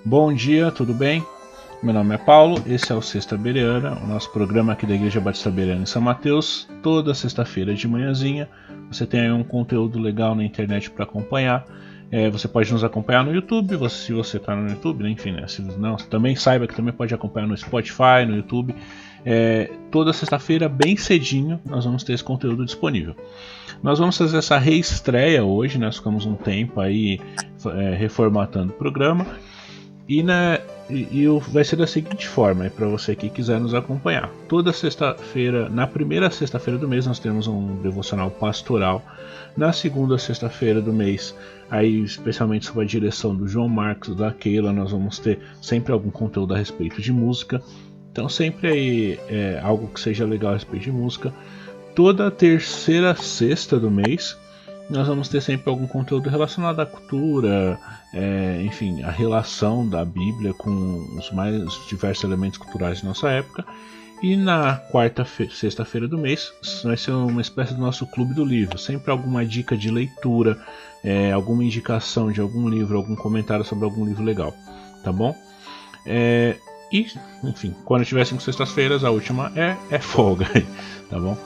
Bom dia, tudo bem? Meu nome é Paulo, esse é o Sexta Bereana, o nosso programa aqui da Igreja Batista Bereana em São Mateus. Toda sexta-feira de manhãzinha você tem aí um conteúdo legal na internet para acompanhar. Você pode nos acompanhar no YouTube, se você está no YouTube, enfim, né? Se não, também saiba que também pode acompanhar no Spotify, no YouTube. Toda sexta-feira, bem cedinho, nós vamos ter esse conteúdo disponível. Nós vamos fazer essa reestreia hoje, nós ficamos um tempo aí reformatando o programa. E vai ser da seguinte forma, para você que quiser nos acompanhar. Toda sexta-feira, na primeira sexta-feira do mês, nós temos um devocional pastoral. Na segunda sexta-feira do mês, aí especialmente sob a direção do João Marcos, da Keila, nós vamos ter sempre algum conteúdo a respeito de música. Então sempre aí algo que seja legal a respeito de música. Toda terceira sexta do mês, nós vamos ter sempre algum conteúdo relacionado à cultura, enfim, a relação da Bíblia com os mais diversos elementos culturais de nossa época. E na quarta sexta-feira do mês vai ser uma espécie do nosso clube do livro, sempre alguma dica de leitura, alguma indicação de algum livro, algum comentário sobre algum livro legal, tá bom? E, enfim, quando tiver 5 sextas-feiras, a última é folga, tá bom?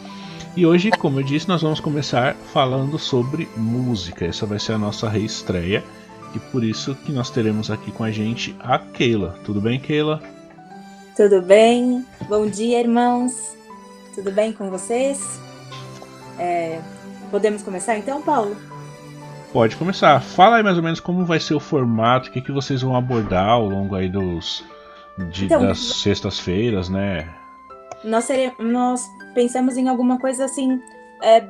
E hoje, como eu disse, nós vamos começar falando sobre música. Essa vai ser a nossa reestreia e por isso que nós teremos aqui com a gente a Keila. Tudo bem, Keila? Tudo bem? Bom dia, irmãos. Tudo bem com vocês? Podemos começar então, Paulo? Pode começar. Fala aí mais ou menos como vai ser o formato, o que vocês vão abordar ao longo aí das sextas-feiras, né? Nós pensamos em alguma coisa assim,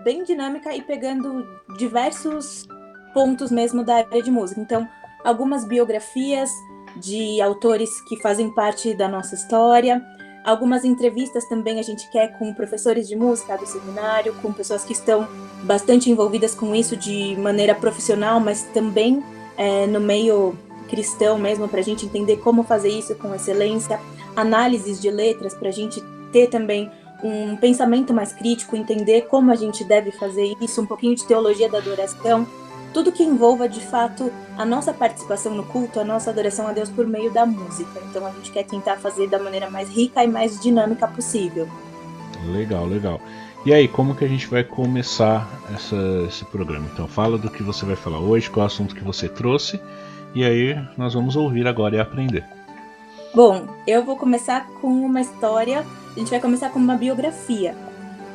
bem dinâmica e pegando diversos pontos mesmo da área de música. Então, algumas biografias de autores que fazem parte da nossa história, algumas entrevistas também a gente quer com professores de música do seminário, com pessoas que estão bastante envolvidas com isso de maneira profissional, mas também no meio cristão mesmo, para a gente entender como fazer isso com excelência, análises de letras para a gente ter também um pensamento mais crítico, entender como a gente deve fazer isso, um pouquinho de teologia da adoração, tudo que envolva de fato a nossa participação no culto, a nossa adoração a Deus por meio da música. Então a gente quer tentar fazer da maneira mais rica e mais dinâmica possível. Legal, legal. E aí, como que a gente vai começar esse programa? Então fala do que você vai falar hoje, qual é o assunto que você trouxe, e aí nós vamos ouvir agora e aprender. Bom, eu vou começar com uma história. A gente vai começar com uma biografia.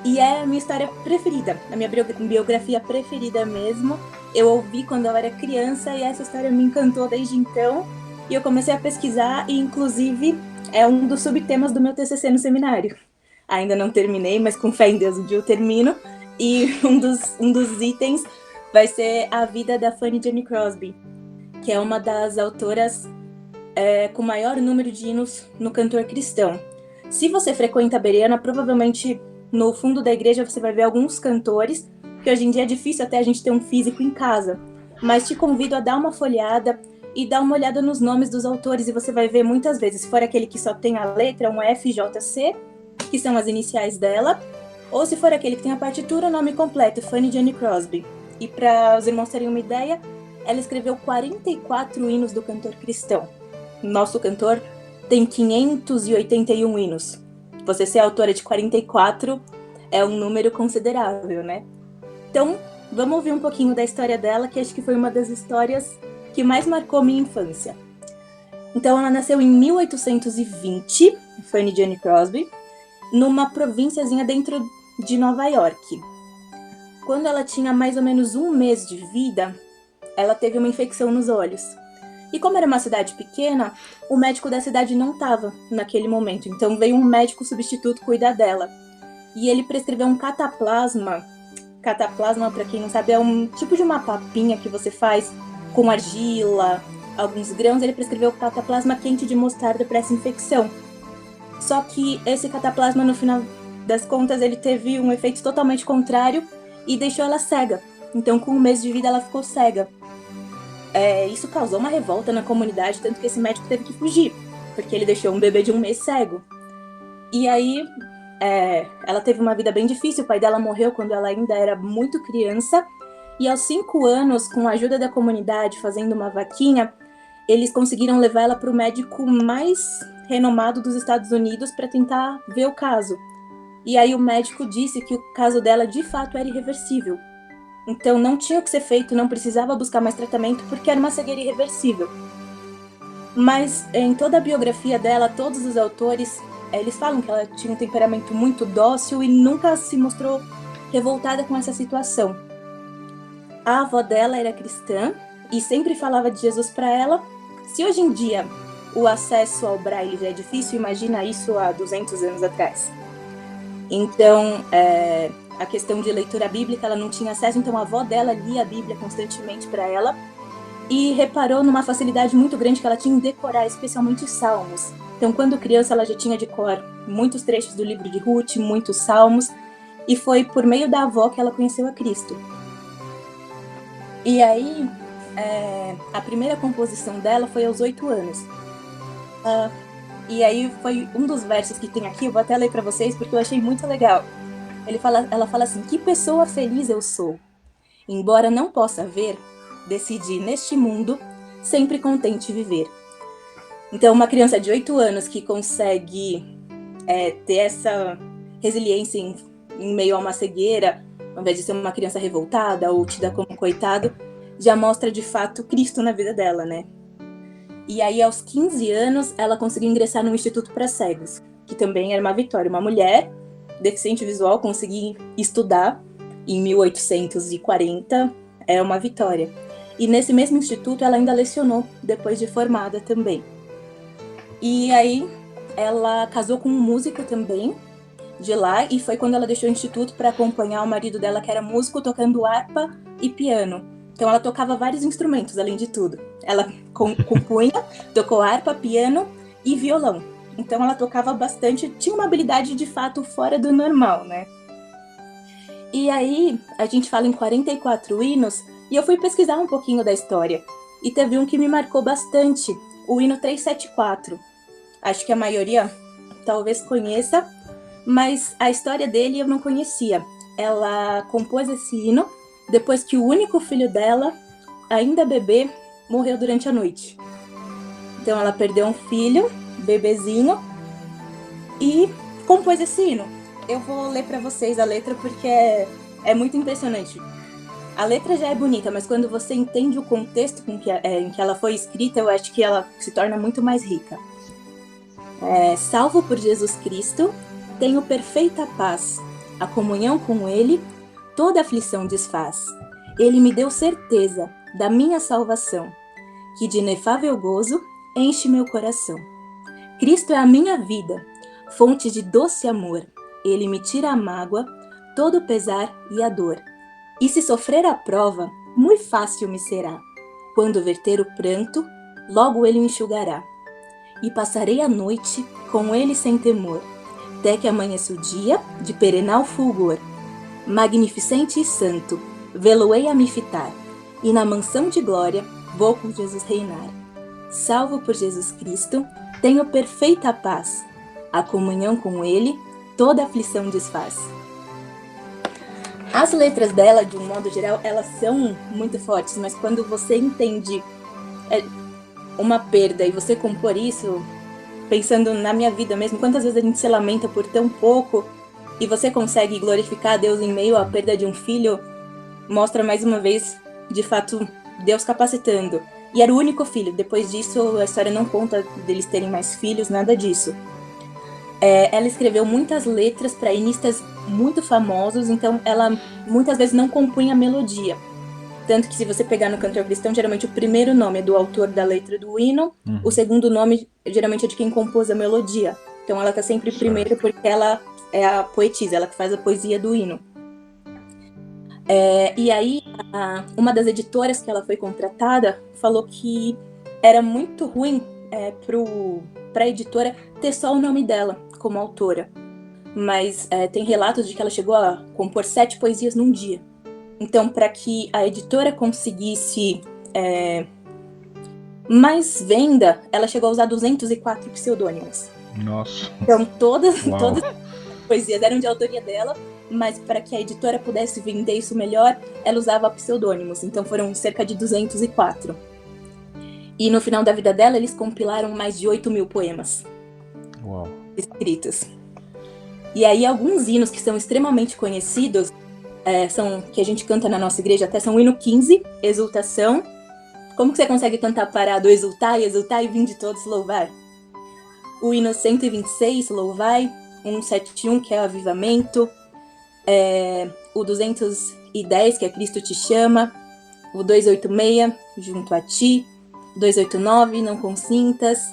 E é a minha história preferida, a minha biografia preferida mesmo. Eu ouvi quando eu era criança e essa história me encantou desde então. E eu comecei a pesquisar e, inclusive, é um dos subtemas do meu TCC no seminário. Ainda não terminei, mas com fé em Deus um dia eu termino. E um dos itens vai ser a vida da Fanny Jane Crosby, que é uma das autoras com maior número de hinos no cantor cristão. Se você frequenta a Bereana, provavelmente no fundo da igreja você vai ver alguns cantores, que hoje em dia é difícil até a gente ter um físico em casa, mas te convido a dar uma folheada e dar uma olhada nos nomes dos autores e você vai ver muitas vezes, se for aquele que só tem a letra, um FJC, que são as iniciais dela, ou se for aquele que tem a partitura, o nome completo, Fanny Jane Crosby. E para os irmãos terem uma ideia, ela escreveu 44 hinos do cantor cristão. Nosso cantor tem 581 hinos. Você ser autora de 44 é um número considerável, né? Então, vamos ouvir um pouquinho da história dela, que acho que foi uma das histórias que mais marcou minha infância. Então, ela nasceu em 1820, Fanny Jane Crosby, numa provínciazinha dentro de Nova York. Quando ela tinha mais ou menos um mês de vida, ela teve uma infecção nos olhos. E como era uma cidade pequena, o médico da cidade não estava naquele momento. Então veio um médico substituto cuidar dela. E ele prescreveu um cataplasma. Cataplasma, para quem não sabe, é um tipo de uma papinha que você faz com argila, alguns grãos. Ele prescreveu cataplasma quente de mostarda para essa infecção. Só que esse cataplasma, no final das contas, ele teve um efeito totalmente contrário e deixou ela cega Então, com 1 mês de vida, ela ficou cega. Isso causou uma revolta na comunidade, tanto que esse médico teve que fugir, porque ele deixou um bebê de 1 mês cego. E aí, ela teve uma vida bem difícil. O pai dela morreu quando ela ainda era muito criança. E aos 5 anos, com a ajuda da comunidade, fazendo uma vaquinha, eles conseguiram levar ela para o médico mais renomado dos Estados Unidos para tentar ver o caso. E aí o médico disse que o caso dela de fato era irreversível. Então não tinha o que ser feito, não precisava buscar mais tratamento, porque era uma cegueira irreversível. Mas em toda a biografia dela, todos os autores, eles falam que ela tinha um temperamento muito dócil e nunca se mostrou revoltada com essa situação. A avó dela era cristã e sempre falava de Jesus para ela. Se hoje em dia o acesso ao Braille já é difícil, imagina isso há 200 anos atrás. Então, a questão de leitura bíblica, ela não tinha acesso, então a avó dela lia a Bíblia constantemente para ela e reparou numa facilidade muito grande que ela tinha em decorar, especialmente salmos. Então, quando criança, ela já tinha de cor muitos trechos do livro de Ruth, muitos salmos, e foi por meio da avó que ela conheceu a Cristo. E aí, a primeira composição dela foi aos 8 anos. E aí foi um dos versos que tem aqui, eu vou até ler para vocês porque eu achei muito legal. Ela fala assim: que pessoa feliz eu sou. Embora não possa ver, decidi neste mundo sempre contente viver. Então, uma criança de 8 anos que consegue ter essa resiliência em meio a uma cegueira, ao invés de ser uma criança revoltada ou tida como coitado, já mostra de fato Cristo na vida dela, né? E aí, aos 15 anos, ela conseguiu ingressar no Instituto para Cegos, que também era uma vitória. Uma mulher deficiente visual conseguir estudar em 1840 é uma vitória. E nesse mesmo instituto, ela ainda lecionou depois de formada também. E aí, ela casou com um músico também de lá, e foi quando ela deixou o instituto para acompanhar o marido dela, que era músico, tocando harpa e piano. Então ela tocava vários instrumentos, além de tudo. Ela compunha, tocou harpa, piano e violão. Então ela tocava bastante, tinha uma habilidade de fato fora do normal, né? E aí, a gente fala em 44 hinos, e eu fui pesquisar um pouquinho da história. E teve um que me marcou bastante, o hino 374. Acho que a maioria talvez conheça, mas a história dele eu não conhecia. Ela compôs esse hino depois que o único filho dela, ainda bebê, morreu durante a noite. Então ela perdeu um filho, bebezinho, e compôs esse hino. Eu vou ler para vocês a letra porque é muito impressionante. A letra já é bonita, mas quando você entende o contexto em que ela foi escrita, eu acho que ela se torna muito mais rica. Salvo por Jesus Cristo, tenho perfeita paz. A comunhão com Ele, toda aflição desfaz. Ele me deu certeza da minha salvação, que de inefável gozo enche meu coração. Cristo é a minha vida, fonte de doce amor. Ele me tira a mágoa, todo o pesar e a dor. E se sofrer a prova, muito fácil me será. Quando verter o pranto, logo Ele me enxugará. E passarei a noite com Ele sem temor, até que amanheça o dia de perenal fulgor. Magnificente e santo, vê-lo-ei a me fitar, e na mansão de glória vou com Jesus reinar. Salvo por Jesus Cristo, tenho perfeita paz. A comunhão com Ele, toda aflição desfaz. As letras dela, de um modo geral, elas são muito fortes, mas quando você entende uma perda e você compor isso, pensando na minha vida mesmo, quantas vezes a gente se lamenta por tão pouco e você consegue glorificar a Deus em meio à perda de um filho, mostra mais uma vez, de fato, Deus capacitando. E era o único filho. Depois disso, a história não conta deles terem mais filhos, nada disso. Ela escreveu muitas letras para hinistas muito famosos, então ela muitas vezes não compunha melodia. Tanto que se você pegar no cantor cristão, geralmente o primeiro nome é do autor da letra do hino, o segundo nome geralmente é de quem compôs a melodia. Então ela tá sempre primeiro porque ela é a poetisa, ela que faz a poesia do hino. E aí, uma das editoras que ela foi contratada falou que era muito ruim para a editora ter só o nome dela como autora. Mas tem relatos de que ela chegou a compor 7 poesias num dia. Então, para que a editora conseguisse mais venda, ela chegou a usar 204 pseudônimos. Nossa. Então, todas Uau. as poesias eram de autoria dela, mas para que a editora pudesse vender isso melhor, ela usava pseudônimos. Então, foram cerca de 204. E no final da vida dela, eles compilaram mais de 8.000 poemas. Uau. Escritos. E aí, alguns hinos que são extremamente conhecidos, são que a gente canta na nossa igreja, até são o hino 15, Exultação. Como que você consegue cantar parado? Exultai, exultai, vinde todos louvar. O hino 126, Louvai. 171, que é o Avivamento. O 210, que é Cristo te chama. O 286, Junto a ti. 289, Não consintas.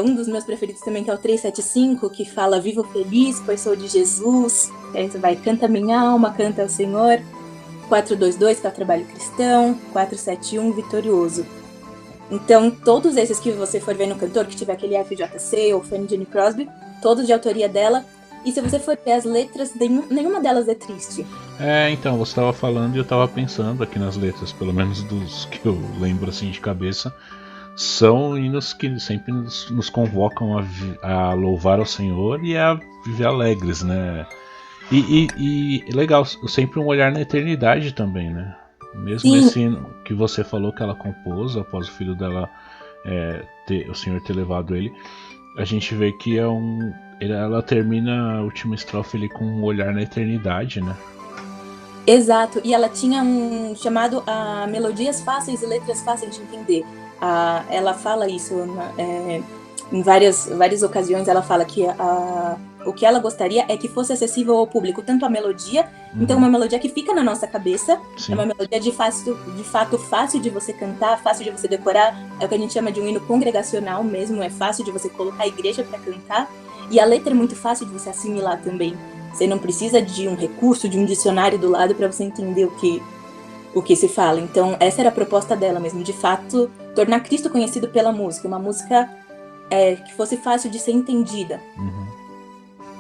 Um dos meus preferidos também, que é o 375, que fala Vivo feliz, pois sou de Jesus. Aí você vai, canta minha alma, canta ao Senhor. 422, que é o trabalho cristão. 471, vitorioso. Então, todos esses que você for ver no cantor, que tiver aquele FJC ou Fanny Jane Crosby, todos de autoria dela. E se você for ver as letras, nenhuma delas é triste. Então, você estava falando e eu estava pensando aqui nas letras, pelo menos dos que eu lembro assim de cabeça. São hinos que sempre nos convocam a louvar ao Senhor e a viver alegres, né? E legal, sempre um olhar na eternidade também, né? Mesmo Sim. esse hino que você falou que ela compôs após o filho dela, o Senhor ter levado ele, a gente vê que ela termina a última estrofe ali com um olhar na eternidade, né? Exato, e ela tinha um chamado a Melodias Fáceis e Letras Fáceis de Entender. Ela fala isso em várias ocasiões. Ela fala que o que ela gostaria é que fosse acessível ao público, tanto a melodia, então uma melodia que fica na nossa cabeça. Sim. É uma melodia de fato fácil de você cantar, fácil de você decorar, é o que a gente chama de um hino congregacional mesmo, é fácil de você colocar a igreja para cantar, e a letra é muito fácil de você assimilar também. Você não precisa de um recurso, de um dicionário do lado para você entender o que se fala. Então, essa era a proposta dela mesmo, de fato, tornar Cristo conhecido pela música. Uma música que fosse fácil de ser entendida. Uhum.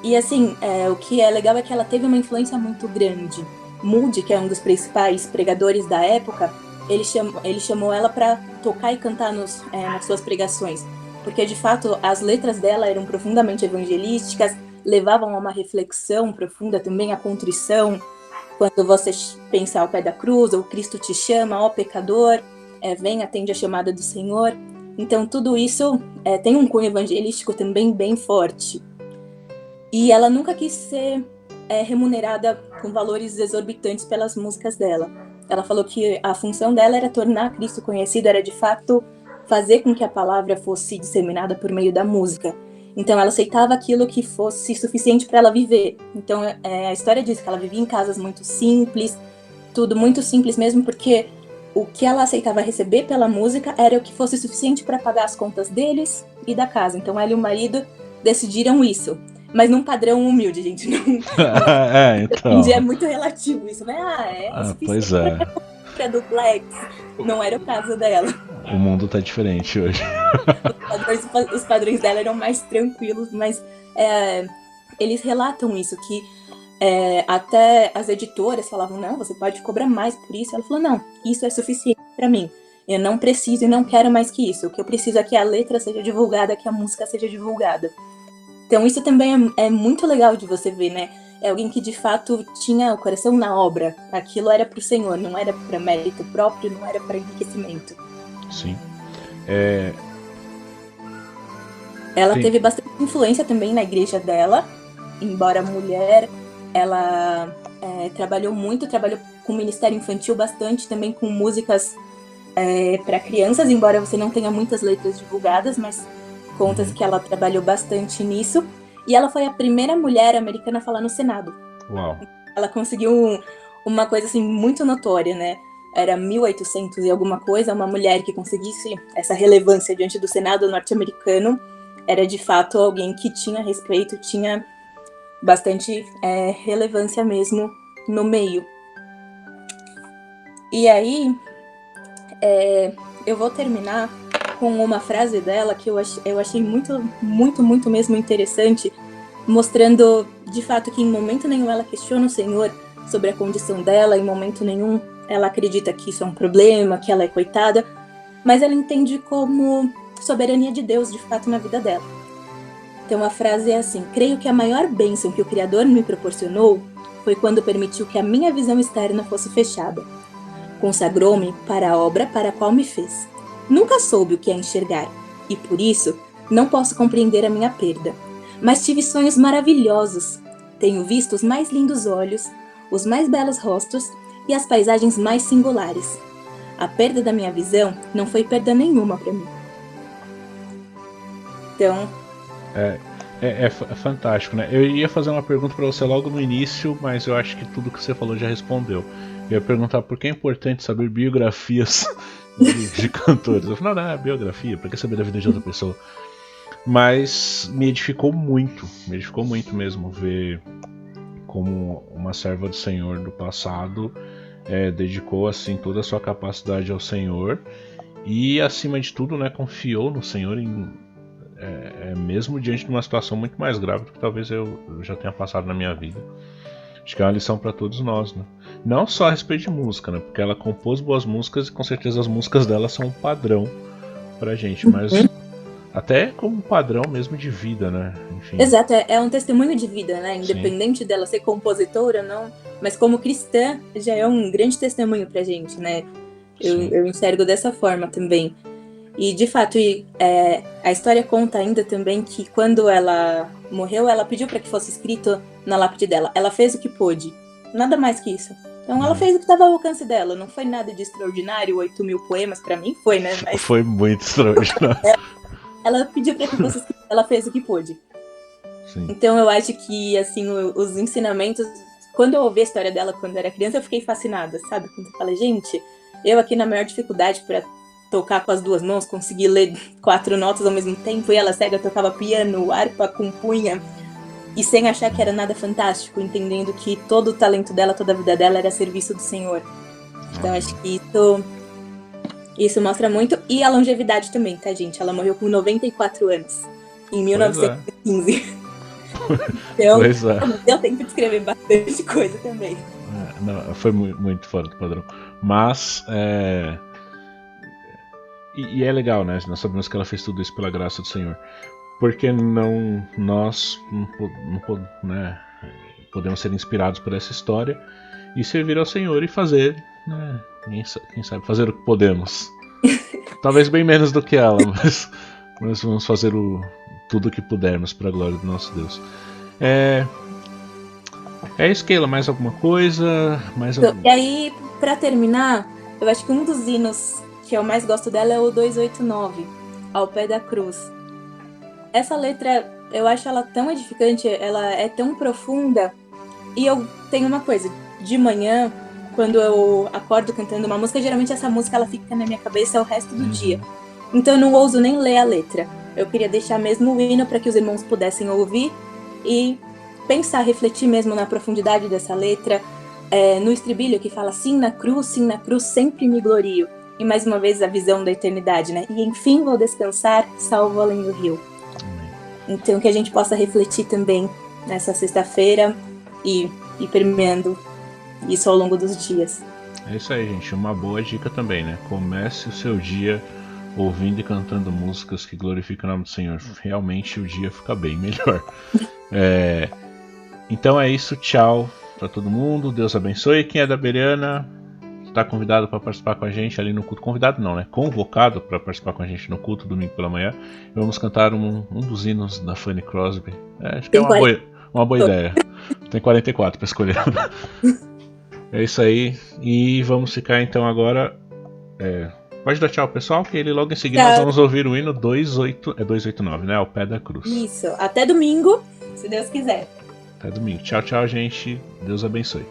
E assim, o que é legal é que ela teve uma influência muito grande. Moody, que é um dos principais pregadores da época, ele chamou ela para tocar e cantar nas suas pregações. Porque, de fato, as letras dela eram profundamente evangelísticas, levavam a uma reflexão profunda também, a contrição. Quando você pensa ao pé da cruz, ou Cristo te chama, ó pecador, vem, atende a chamada do Senhor. Então, tudo isso tem um cunho evangelístico também bem forte. E ela nunca quis ser remunerada com valores exorbitantes pelas músicas dela. Ela falou que a função dela era tornar Cristo conhecido, era de fato fazer com que a palavra fosse disseminada por meio da música. Então ela aceitava aquilo que fosse suficiente para ela viver. Então a história diz que ela vivia em casas muito simples, tudo muito simples mesmo, porque o que ela aceitava receber pela música era o que fosse suficiente para pagar as contas deles e da casa. Então ela e o marido decidiram isso. Mas num padrão humilde, gente. Então. É muito relativo isso, né? Pois é. Pra duplex. Não era o caso dela. O mundo tá diferente hoje. Os padrões dela eram mais tranquilos, mas eles relatam isso, que até as editoras falavam, não, você pode cobrar mais por isso. Ela falou, não, isso é suficiente pra mim. Eu não preciso e não quero mais que isso. O que eu preciso é que a letra seja divulgada, que a música seja divulgada. Então isso também é muito legal de você ver, né? É alguém que de fato tinha o coração na obra. Aquilo era pro Senhor, não era para mérito próprio, não era para enriquecimento. Sim. Ela teve bastante influência também na igreja dela. Embora mulher, ela trabalhou com o ministério infantil bastante, também com músicas para crianças, embora você não tenha muitas letras divulgadas, mas conta-se que ela trabalhou bastante nisso. E ela foi a primeira mulher americana a falar no Senado. Uau. Ela conseguiu uma coisa assim muito notória, né? Era 1800 e alguma coisa, uma mulher que conseguisse essa relevância diante do Senado norte-americano era de fato alguém que tinha respeito, tinha bastante relevância mesmo no meio. E aí, eu vou terminar com uma frase dela que eu achei muito, muito, muito mesmo interessante, mostrando de fato que em momento nenhum ela questiona o Senhor, sobre a condição dela, em momento nenhum ela acredita que isso é um problema, que ela é coitada, mas ela entende como soberania de Deus, de fato, na vida dela. Então a frase é assim: creio que a maior bênção que o Criador me proporcionou foi quando permitiu que a minha visão externa fosse fechada. Consagrou-me para a obra para a qual me fez. Nunca soube o que é enxergar, e por isso não posso compreender a minha perda. Mas tive sonhos maravilhosos. Tenho visto os mais lindos olhos, os mais belos rostos e as paisagens mais singulares. A perda da minha visão não foi perda nenhuma para mim. Então... É fantástico, né? Eu ia fazer uma pergunta para você logo no início, mas eu acho que tudo que você falou já respondeu. Eu ia perguntar por que é importante saber biografias de cantores. Eu falei, não, é biografia, pra que saber da vida de outra pessoa? Mas me edificou muito mesmo ver como uma serva do Senhor do passado dedicou assim toda a sua capacidade ao Senhor e, acima de tudo, né, confiou no Senhor mesmo diante de uma situação muito mais grave do que talvez eu já tenha passado na minha vida. Acho que é uma lição para todos nós, né? Não só a respeito de música, né? Porque ela compôs boas músicas e com certeza as músicas dela são um padrão pra gente, mas até como um padrão mesmo de vida, né? Enfim. Exato, é um testemunho de vida, né? Independente Sim. dela ser compositora ou não, mas como cristã já é um grande testemunho pra gente, né? Eu enxergo dessa forma também. E de fato, a história conta ainda também que quando ela morreu, ela pediu para que fosse escrito na lápide dela. Ela fez o que pôde, nada mais que isso. Então ela fez o que estava ao alcance dela. Não foi nada de extraordinário, 8.000 poemas para mim foi, né? Mas foi muito extraordinário. Ela pediu para que fosse escrito, ela fez o que pôde. Sim. Então eu acho que assim os ensinamentos, quando eu ouvi a história dela quando eu era criança, eu fiquei fascinada, sabe? Quando eu falei, gente, eu aqui na maior dificuldade para tocar com as duas mãos, conseguir ler 4 notas ao mesmo tempo, e ela cega tocava piano, harpa, compunha, e sem achar que era nada fantástico, entendendo que todo o talento dela, toda a vida dela era a serviço do Senhor. Então acho que isso mostra muito, e a longevidade também, tá, gente? Ela morreu com 94 anos, em 1915. Então, deu tempo de escrever bastante coisa também. Não, foi muito fora do padrão. Mas E é legal, né? Nós sabemos que ela fez tudo isso pela graça do Senhor. Porque nós né, podemos ser inspirados por essa história e servir ao Senhor e fazer, né, quem sabe, fazer o que podemos. Talvez bem menos do que ela, mas vamos fazer tudo o que pudermos para a glória do nosso Deus. É isso, Keila. Mais alguma coisa? E aí, para terminar, eu acho que um dos hinos que eu mais gosto dela é o 289, Ao Pé da Cruz. Essa letra, eu acho ela tão edificante, ela é tão profunda. E eu tenho uma coisa, de manhã, quando eu acordo cantando uma música, geralmente essa música ela fica na minha cabeça o resto do dia. Então eu não ouso nem ler a letra. Eu queria deixar mesmo o hino para que os irmãos pudessem ouvir e pensar, refletir mesmo na profundidade dessa letra, no estribilho que fala sim na cruz, sempre me glorio. E mais uma vez a visão da eternidade, né? E enfim vou descansar, salvo além do rio. Então que a gente possa refletir também nessa sexta-feira e permeando isso ao longo dos dias. É isso aí, gente. Uma boa dica também, né? Comece o seu dia ouvindo e cantando músicas que glorificam o nome do Senhor. Realmente o dia fica bem melhor. Então é isso. Tchau para todo mundo. Deus abençoe. Quem é da Bereana está convidado para participar com a gente ali no culto. Convidado não, né? Convocado para participar com a gente no culto domingo pela manhã. E vamos cantar um dos hinos da Fanny Crosby. Acho que é uma boa ideia. Tem 44 para escolher. É isso aí. E vamos ficar então agora. Pode dar tchau, pessoal, que ele logo em seguida nós vamos ouvir o hino 289, né? Ao Pé da Cruz. Isso. Até domingo, se Deus quiser. Até domingo. Tchau, tchau, gente. Deus abençoe.